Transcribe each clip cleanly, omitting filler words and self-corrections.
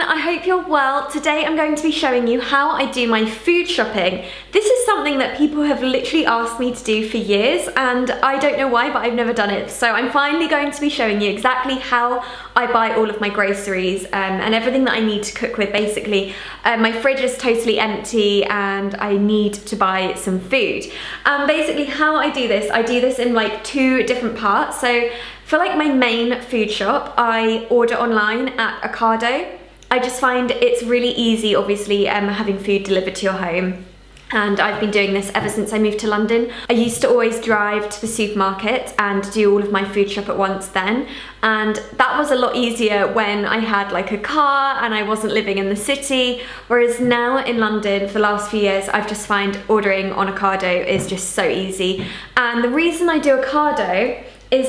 I hope you're well. Today I'm going to be showing you how I do my food shopping. This is something that people have literally asked me to do for years and I don't know why, but I've never done it. So I'm finally going to be showing you exactly how I buy all of my groceries and everything that I need to cook with basically. My fridge is totally empty and I need to buy some food. Basically how I do this in like 2 different parts. So for like my main food shop, I order online at Avocados. I just find it's really easy, obviously, having food delivered to your home. And I've been doing this ever since I moved to London. I used to always drive to the supermarket and do all of my food shop at once then. And that was a lot easier when I had like a car and I wasn't living in the city. Whereas now in London, for the last few years, I've just found ordering on Avocados is just so easy. And the reason I do Avocados is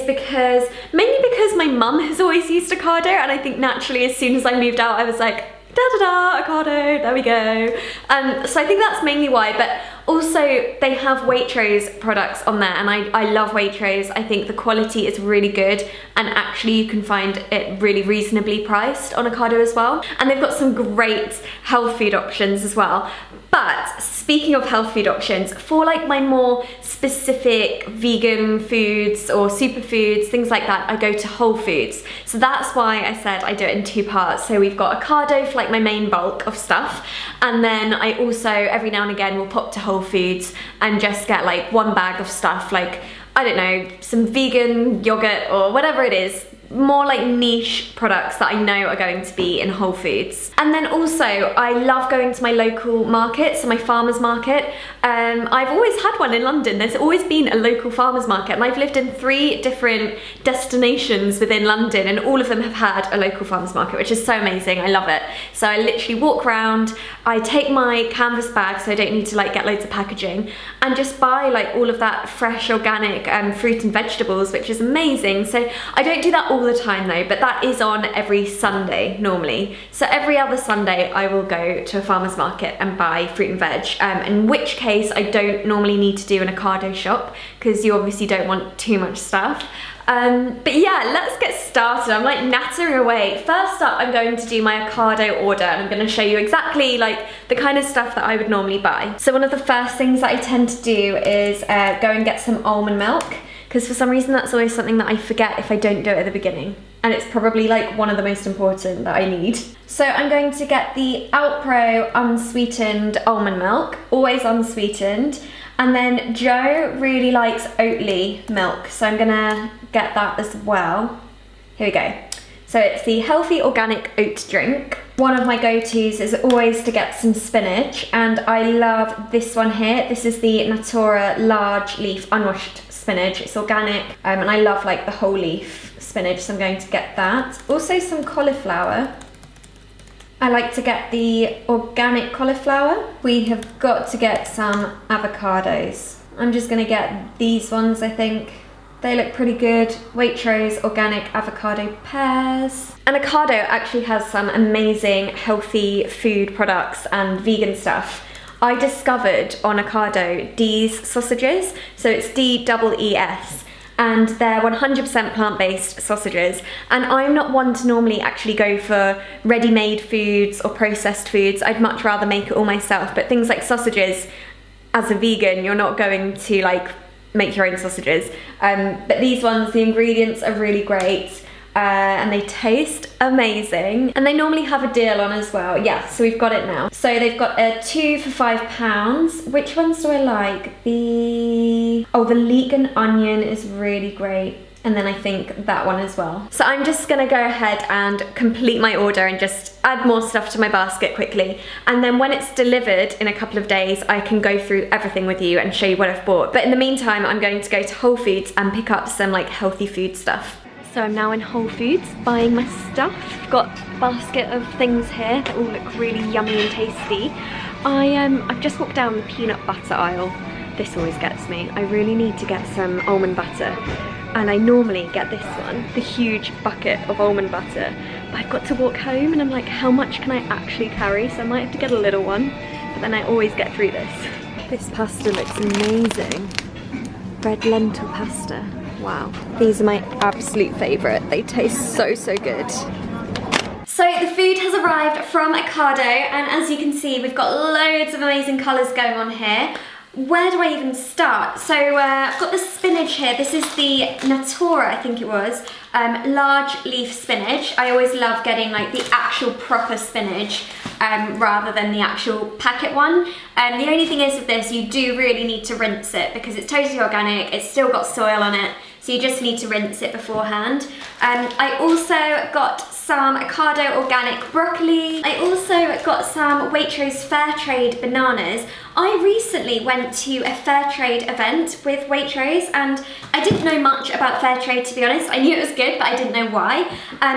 mainly because my mum has always used Avocados, and I think naturally as soon as I moved out I was like, da-da-da, Avocados, there we go. So I think that's mainly why, but also they have Waitrose products on there and I love Waitrose. I think the quality is really good and actually you can find it really reasonably priced on Avocados as well. And they've got some great health food options as well. But speaking of health food options, for like my more specific vegan foods or superfoods, things like that, I go to Whole Foods. So that's why I said I do it in 2 parts. So we've got Avocados for like my main bulk of stuff. And then I also, every now and again, will pop to Whole Foods and just get like 1 bag of stuff, like, I don't know, some vegan yogurt or whatever it is. More like niche products that I know are going to be in Whole Foods. And then also I love going to my local market, so my farmer's market. I've always had one in London. There's always been a local farmer's market and I've lived in 3 different destinations within London and all of them have had a local farmer's market, which is so amazing. I love it. So I literally walk around, I take my canvas bag so I don't need to like get loads of packaging and just buy like all of that fresh organic fruit and vegetables, which is amazing. So I don't do that all the time though, but that is on every Sunday normally. So every other Sunday I will go to a farmer's market and buy fruit and veg, in which case I don't normally need to do an Avocados shop because you obviously don't want too much stuff. But yeah, let's get started. I'm like nattering away. First up, I'm going to do my Avocados order and I'm going to show you exactly like the kind of stuff that I would normally buy. So one of the first things that I tend to do is go and get some almond milk, because for some reason that's always something that I forget if I don't do it at the beginning. And it's probably like one of the most important that I need. So I'm going to get the Alpro unsweetened almond milk, always unsweetened. And then Joe really likes Oatly milk, so I'm gonna get that as well. Here we go. So it's the healthy organic oat drink. One of my go-tos is always to get some spinach, and I love this one here. This is the Natura large leaf unwashed spinach. It's organic, and I love like the whole leaf spinach, so I'm going to get that. Also some cauliflower. I like to get the organic cauliflower. We have got to get some avocados. I'm just gonna get these ones, I think. They look pretty good. Waitrose organic avocado pears. And Avocados actually has some amazing healthy food products and vegan stuff. I discovered on Avocados Dees sausages, so it's DEES. And they're 100% plant-based sausages. And I'm not one to normally actually go for ready-made foods or processed foods. I'd much rather make it all myself. But things like sausages, as a vegan, you're not going to like make your own sausages. But these ones, the ingredients are really great. And they taste amazing. And they normally have a deal on as well. Yeah, so we've got it now. So they've got a 2 for £5. Which ones do I like? The leek and onion is really great. And then I think that one as well. So I'm just gonna go ahead and complete my order and just add more stuff to my basket quickly. And then when it's delivered in a couple of days, I can go through everything with you and show you what I've bought. But in the meantime, I'm going to go to Whole Foods and pick up some like healthy food stuff. So I'm now in Whole Foods buying my stuff. I've got a basket of things here that all look really yummy and tasty. I've just walked down the peanut butter aisle. This always gets me. I really need to get some almond butter. And I normally get this one, the huge bucket of almond butter. But I've got to walk home and I'm like, how much can I actually carry? So I might have to get a little one, but then I always get through this. This pasta looks amazing. Red lentil pasta. Wow. These are my absolute favourite. They taste so, so good. So the food has arrived from Ocado, and as you can see, we've got loads of amazing colours going on here. Where do I even start? So I've got the spinach here. This is the Natura, I think it was, large leaf spinach. I always love getting like the actual proper spinach rather than the actual packet one. The only thing is with this, you do really need to rinse it because it's totally organic. It's still got soil on it, so you just need to rinse it beforehand. I also got some Ocado organic broccoli. I also got some Waitrose fair trade bananas. I recently went to a fair trade event with Waitrose, and I didn't know much about fair trade, to be honest. I knew it was good, but I didn't know why.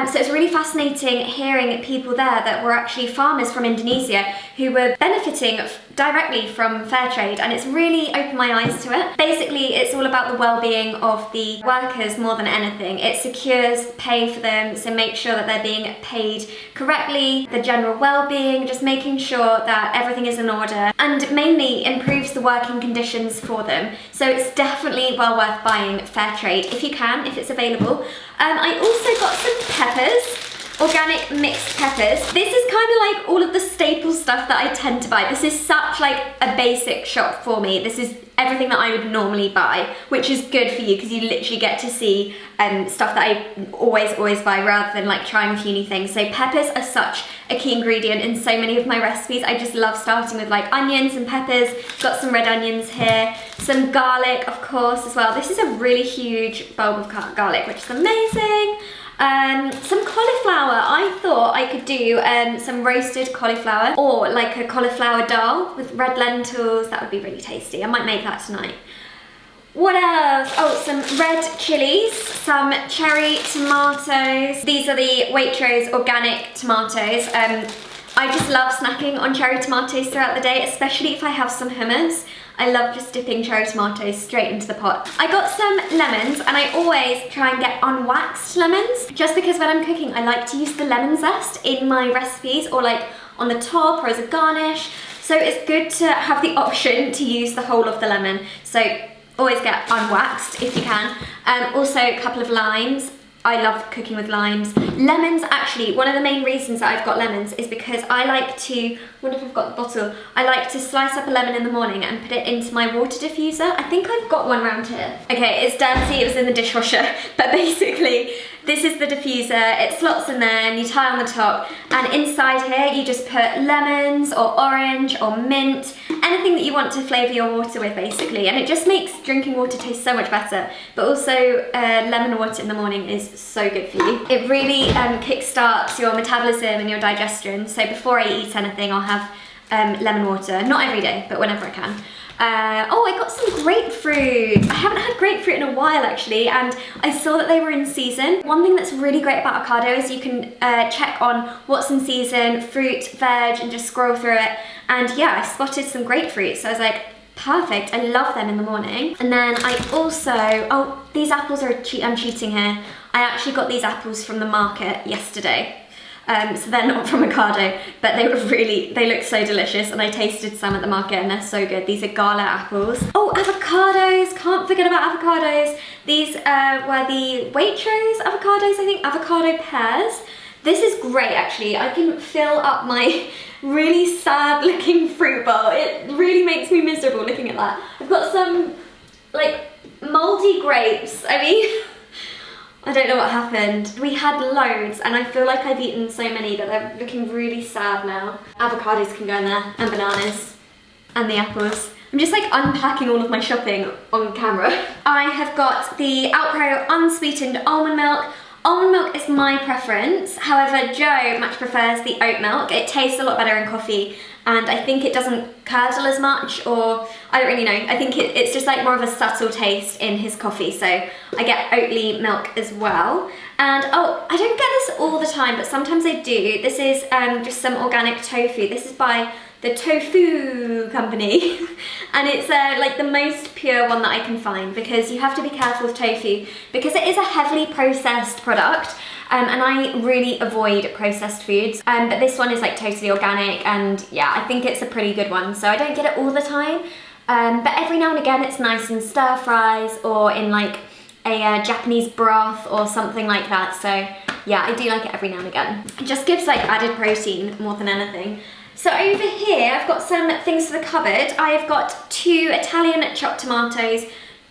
So it's really fascinating hearing people there that were actually farmers from Indonesia who were benefiting directly from fair trade, and it's really opened my eyes to it. Basically, it's all about the well-being of the workers more than anything. It secures pay for them, so make sure that they're being paid correctly, the general well-being, just making sure that everything is in order, and mainly improves the working conditions for them. So it's definitely well worth buying fair trade if you can, if it's available. I also got some peppers. Organic mixed peppers. This is kind of like all of the staple stuff that I tend to buy. This is such like a basic shop for me. This is everything that I would normally buy, which is good for you because you literally get to see stuff that I always buy rather than like trying a few new things. So peppers are such a key ingredient in so many of my recipes. I just love starting with like onions and peppers. Got some red onions here, some garlic of course as well. This is a really huge bulb of garlic, which is amazing. Some cauliflower. I thought I could do some roasted cauliflower or like a cauliflower dal with red lentils. That would be really tasty. I might make that tonight. What else? Oh, some red chilies, some cherry tomatoes. These are the Waitrose organic tomatoes. I just love snacking on cherry tomatoes throughout the day, especially if I have some hummus. I love just dipping cherry tomatoes straight into the pot. I got some lemons, and I always try and get unwaxed lemons, just because when I'm cooking, I like to use the lemon zest in my recipes, or like on the top or as a garnish. So it's good to have the option to use the whole of the lemon. So always get unwaxed if you can. Also a couple of limes. I love cooking with limes. Lemons, actually, one of the main reasons that I've got lemons is because I like to, I wonder if I've got the bottle, I like to slice up a lemon in the morning and put it into my water diffuser. I think I've got one around here. Okay, it's dirty, it was in the dishwasher, but basically, this is the diffuser. It slots in there and you tie on the top, and inside here you just put lemons or orange or mint, anything that you want to flavour your water with basically, and it just makes drinking water taste so much better. But also lemon water in the morning is so good for you. It really kickstarts your metabolism and your digestion, so before I eat anything I'll have lemon water, not every day but whenever I can. Oh, I got some grapefruit. I haven't had grapefruit in a while actually, and I saw that they were in season. One thing that's really great about Ocado is you can check on what's in season, fruit, veg, and just scroll through it. And yeah, I spotted some grapefruit, so I was like, perfect, I love them in the morning. And then I also, oh, these apples are, I'm cheating here. I actually got these apples from the market yesterday. So they're not from Ocado, but they were really, they look so delicious, and I tasted some at the market and they're so good. These are gala apples. Oh, avocados, can't forget about avocados. These were the Waitrose avocados, I think, avocado pears. This is great actually. I can fill up my really sad looking fruit bowl. It really makes me miserable looking at that. I've got some like moldy grapes. I mean, I don't know what happened. We had loads and I feel like I've eaten so many that they're looking really sad now. Avocados can go in there, and bananas, and the apples. I'm just like unpacking all of my shopping on camera. I have got the Outpro unsweetened almond milk. Almond milk is my preference, however Joe much prefers the oat milk. It tastes a lot better in coffee, and I think it doesn't curdle as much, or I don't really know. I think it's just like more of a subtle taste in his coffee, so I get Oatly milk as well. And oh, I don't get this all the time, but sometimes I do. This is just some organic tofu. This is by the Tofu company, and it's like the most pure one that I can find, because you have to be careful with tofu because it is a heavily processed product, and I really avoid processed foods, but this one is like totally organic, and yeah, I think it's a pretty good one. So I don't get it all the time, but every now and again it's nice in stir fries or in like a Japanese broth or something like that. So yeah, I do like it every now and again. It just gives like added protein more than anything. So over here, I've got some things for the cupboard. I've got 2 Italian chopped tomatoes,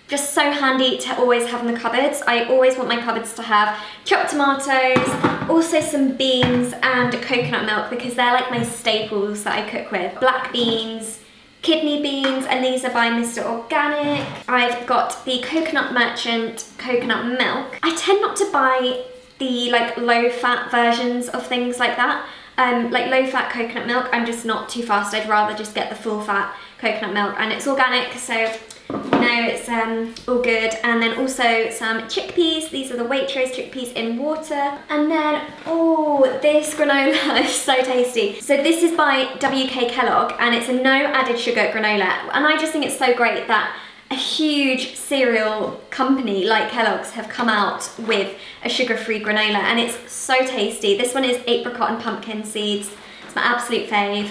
just so handy to always have in the cupboards. I always want my cupboards to have chopped tomatoes, also some beans and coconut milk because they're like my staples that I cook with. Black beans, kidney beans, and these are by Mr. Organic. I've got the Coconut Merchant coconut milk. I tend not to buy the like low fat versions of things like that. Like low fat coconut milk, I'm just not too fast. I'd rather just get the full fat coconut milk, and it's organic, so it's all good. And then also some chickpeas. These are the Waitrose chickpeas in water. And then, oh, this granola is so tasty. So this is by WK Kellogg, and it's a no added sugar granola. And I just think it's so great that a huge cereal company like Kellogg's have come out with a sugar-free granola, and it's so tasty. This one is apricot and pumpkin seeds. It's my absolute fave.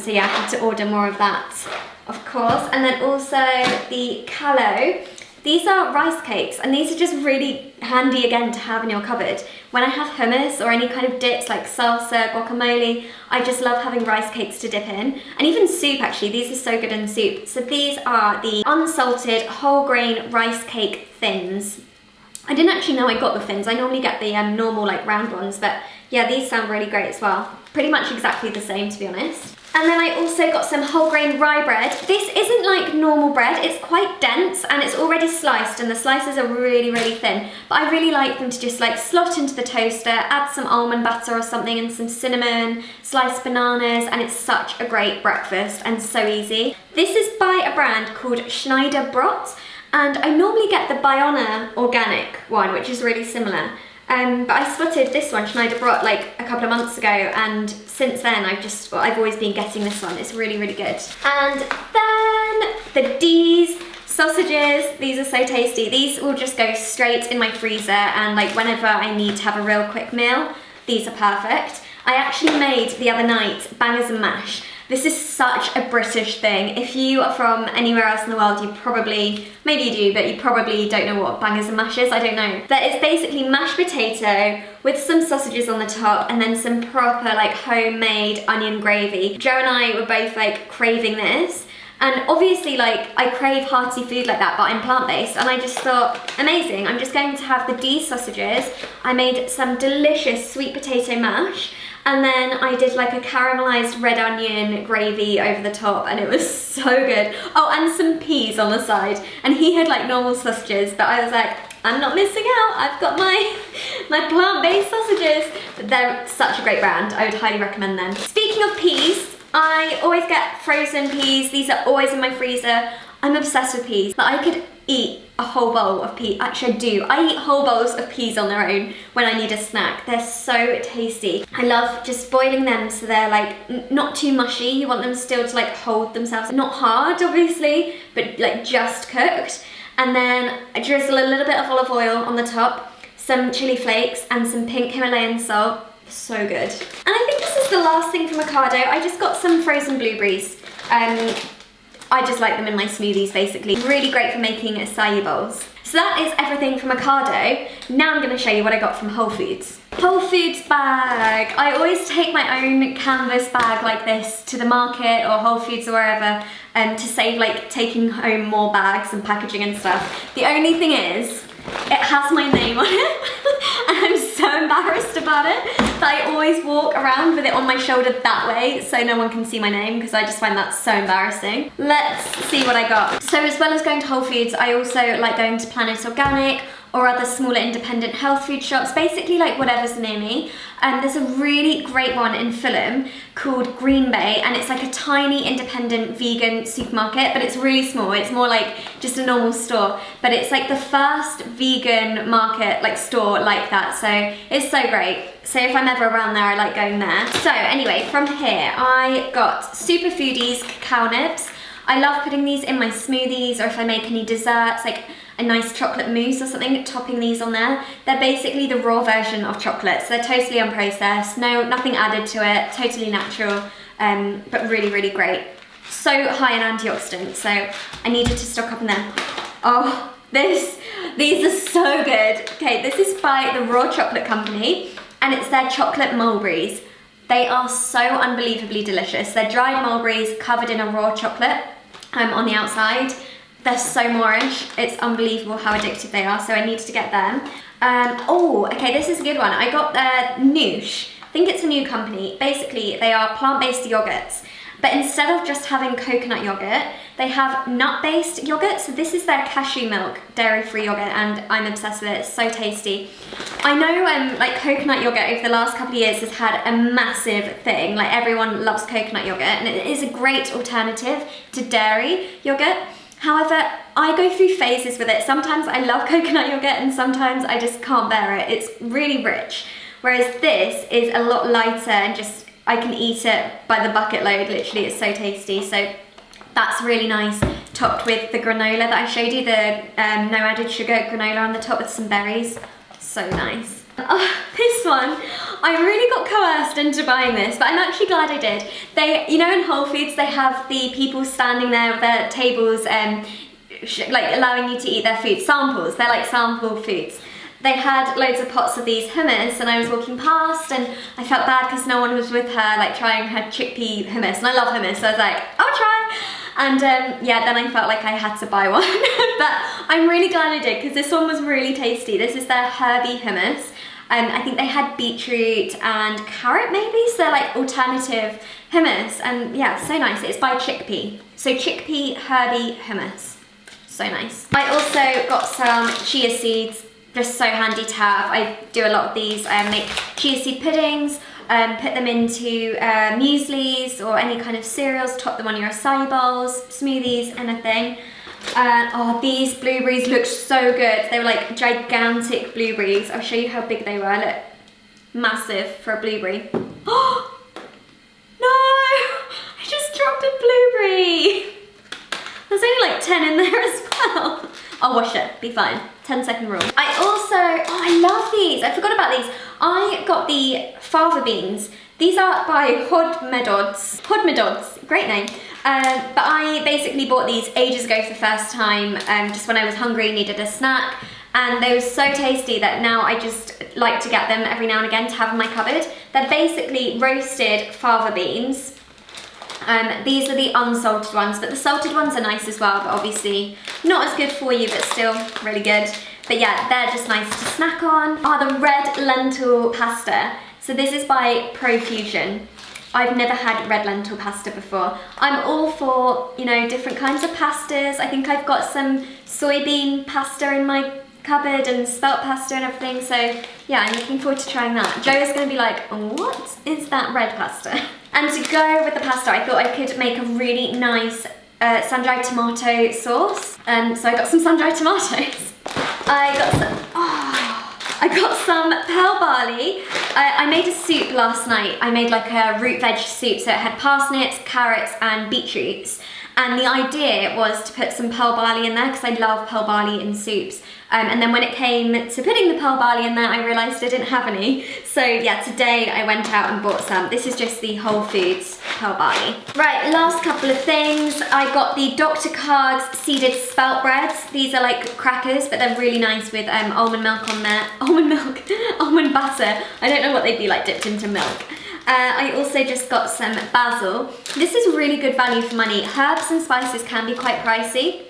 So yeah, I had to order more of that, of course. And then also the callo. These are rice cakes, and these are just really handy again to have in your cupboard. When I have hummus or any kind of dips like salsa, guacamole, I just love having rice cakes to dip in. And even soup, actually, these are so good in soup. So these are the unsalted whole grain rice cake thins. I didn't actually know I got the thins. I normally get the normal like round ones, but yeah, these sound really great as well. Pretty much exactly the same, to be honest. And then I also got some whole grain rye bread. This isn't like normal bread, it's quite dense and it's already sliced, and the slices are really, really thin. But I really like them to just like slot into the toaster, add some almond butter or something and some cinnamon, sliced bananas, and it's such a great breakfast and so easy. This is by a brand called Schneider Brot, and I normally get the Biona organic one, which is really similar. But I spotted this one, Schneider Brot, like a couple of months ago, and since then I've always been getting this one. It's really, really good. And then the D's sausages, these are so tasty. These will just go straight in my freezer, and like whenever I need to have a real quick meal, these are perfect. I actually made the other night bangers and mash. This is such a British thing. If you are from anywhere else in the world, you probably, maybe you do, but you probably don't know what bangers and mash is, I don't know. But it's basically mashed potato with some sausages on the top and then some proper like homemade onion gravy. Joe and I were both like craving this. And obviously like I crave hearty food like that, but I'm plant-based, and I just thought, amazing, I'm just going to have the D sausages. I made some delicious sweet potato mash, and then I did like a caramelized red onion gravy over the top, and it was so good. Oh, and some peas on the side. And he had like normal sausages, but I was like, I'm not missing out. I've got my plant-based sausages. But they're such a great brand. I would highly recommend them. Speaking of peas, I always get frozen peas. These are always in my freezer. I'm obsessed with peas. Like, I could eat a whole bowl of peas. Actually, I do. I eat whole bowls of peas on their own when I need a snack. They're so tasty. I love just boiling them so they're like not too mushy. You want them still to like hold themselves. Not hard, obviously, but like just cooked. And then I drizzle a little bit of olive oil on the top, some chili flakes, and some pink Himalayan salt. So good. And I think this is the last thing from Ocado. I just got some frozen blueberries. I just like them in my smoothies, basically. Really great for making acai bowls. So that is everything from Ocado. Now I'm gonna show you what I got from Whole Foods. Whole Foods bag. I always take my own canvas bag like this to the market or Whole Foods or wherever to save like taking home more bags and packaging and stuff. The only thing is, it has my name on it and I'm so embarrassed about it that I always walk around with it on my shoulder that way so no one can see my name, because I just find that so embarrassing. Let's see what I got. So as well as going to Whole Foods, I also like going to Planet Organic or other smaller independent health food shops, basically like whatever's near me. There's a really great one in Fulham called Green Bay, and it's like a tiny independent vegan supermarket, but it's really small. It's more like just a normal store, but it's like the first vegan market, like store like that, so it's so great. So if I'm ever around there, I like going there. So anyway, from here, I got Super Foodies cacao nibs. I love putting these in my smoothies, or if I make any desserts, like a nice chocolate mousse or something, topping these on there. They're basically the raw version of chocolate, so they're totally unprocessed, nothing added to it, totally natural, but really, really great. So high in antioxidants, so I needed to stock up on them. Oh, These are so good. Okay, this is by the Raw Chocolate Company, and it's their chocolate mulberries. They are so unbelievably delicious. They're dried mulberries covered in a raw chocolate on the outside. They're so Moorish. It's unbelievable how addictive they are, so I needed to get them. Oh, okay, this is a good one. I got their Noosh. I think it's a new company. Basically, they are plant-based yogurts, but instead of just having coconut yogurt, they have nut-based yogurt. So this is their cashew milk, dairy-free yogurt, and I'm obsessed with it. It's so tasty. I know like coconut yogurt over the last couple of years has had a massive thing. Like everyone loves coconut yogurt, and it is a great alternative to dairy yogurt. However, I go through phases with it. Sometimes I love coconut yogurt and sometimes I just can't bear it. It's really rich. Whereas this is a lot lighter and just, I can eat it by the bucket load, literally. It's so tasty. So that's really nice, topped with the granola that I showed you, the no added sugar granola on the top with some berries. So nice. Oh, this one, I really got coerced into buying this, but I'm actually glad I did. They, you know, in Whole Foods, they have the people standing there with their tables, like allowing you to eat their food, samples. They're like sample foods. They had loads of pots of these hummus, and I was walking past, and I felt bad because no one was with her, like trying her chickpea hummus, and I love hummus, so I was like, I'll try. And yeah, then I felt like I had to buy one, but I'm really glad I did because this one was really tasty. This is their Herby Hummus. I think they had beetroot and carrot maybe, so they're like alternative hummus, and yeah, so nice. It's by Chickpea. So Chickpea Herby Hummus, so nice. I also got some chia seeds, just so handy to have. I do a lot of these, make chia seed puddings, put them into mueslis or any kind of cereals, top them on your acai bowls, smoothies, anything. Oh, these blueberries look so good. They were like gigantic blueberries. I'll show you how big they were. Look, massive for a blueberry. Oh, no! I just dropped a blueberry. There's only like 10 in there as well. I'll wash it, be fine. 10-second rule. I also, oh, I love these. I forgot about these. I got the Fava Beans. These are by Hodmedods. Hodmedods, great name. But I basically bought these ages ago for the first time, just when I was hungry, needed a snack, and they were so tasty that now I just like to get them every now and again to have in my cupboard. They're basically roasted fava beans. These are the unsalted ones, but the salted ones are nice as well, but obviously not as good for you, but still really good. But yeah, they're just nice to snack on. Oh, the red lentil pasta. So this is by Profusion. I've never had red lentil pasta before. I'm all for, you know, different kinds of pastas. I think I've got some soybean pasta in my cupboard and spelt pasta and everything. So yeah, I'm looking forward to trying that. Joe is going to be like, what is that red pasta? And to go with the pasta, I thought I could make a really nice sun-dried tomato sauce. So I got some sun-dried tomatoes. I got some pearl barley. I made a soup last night. I made like a root veg soup, so it had parsnips, carrots, and beetroots. And the idea was to put some pearl barley in there because I love pearl barley in soups. And then when it came to putting the pearl barley in there, I realised I didn't have any. So yeah, today I went out and bought some. This is just the Whole Foods pearl barley. Right, last couple of things. I got the Dr. Karg's seeded spelt breads. These are like crackers, but they're really nice with almond milk on there. Almond milk, almond butter. I don't know what they'd be like dipped into milk. I also just got some basil. This is really good value for money. Herbs and spices can be quite pricey.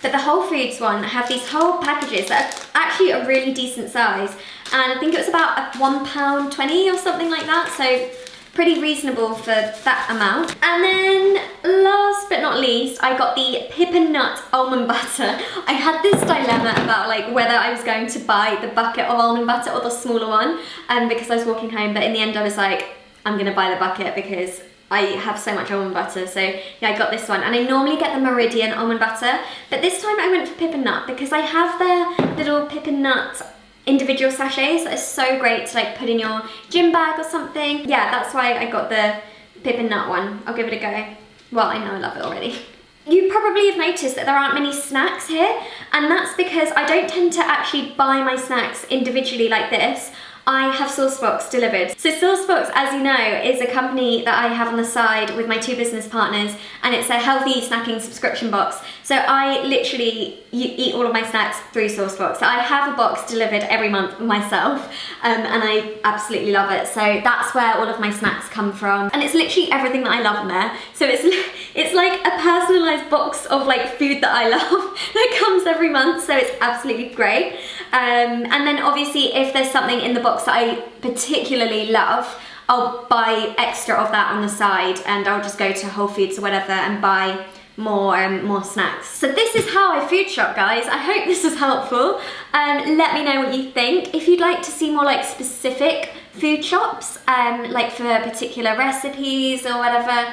But the Whole Foods one have these whole packages that are actually a really decent size, and I think it was about £1.20 or something like that, so pretty reasonable for that amount. And then last but not least, I got the Pip and Nut almond butter. I had this dilemma about like whether I was going to buy the bucket of almond butter or the smaller one, because I was walking home, but in the end I was like, I'm gonna buy the bucket because I have so much almond butter. So yeah, I got this one, and I normally get the Meridian almond butter, but this time I went for Pip and Nut because I have their little Pip and Nut individual sachets that are so great to like put in your gym bag or something. Yeah, that's why I got the Pip and Nut one. I'll give it a go. Well, I know I love it already. You probably have noticed that there aren't many snacks here, and that's because I don't tend to actually buy my snacks individually like this. I have Saucebox delivered. So Saucebox, as you know, is a company that I have on the side with my 2 business partners, and it's a healthy snacking subscription box. So I literally eat all of my snacks through Saucebox. So I have a box delivered every month myself, and I absolutely love it. So that's where all of my snacks come from, and it's literally everything that I love in there. So it's like a personalised box of like food that I love that comes every month, so it's absolutely great. And then obviously if there's something in the box that I particularly love, I'll buy extra of that on the side, and I'll just go to Whole Foods or whatever and buy more snacks. So this is how I food shop, guys. I hope this is helpful. Let me know what you think. If you'd like to see more like specific food shops, like for particular recipes or whatever,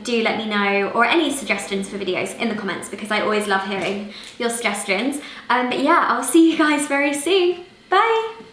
do let me know, or any suggestions for videos in the comments, because I always love hearing your suggestions. But yeah, I'll see you guys very soon. Bye!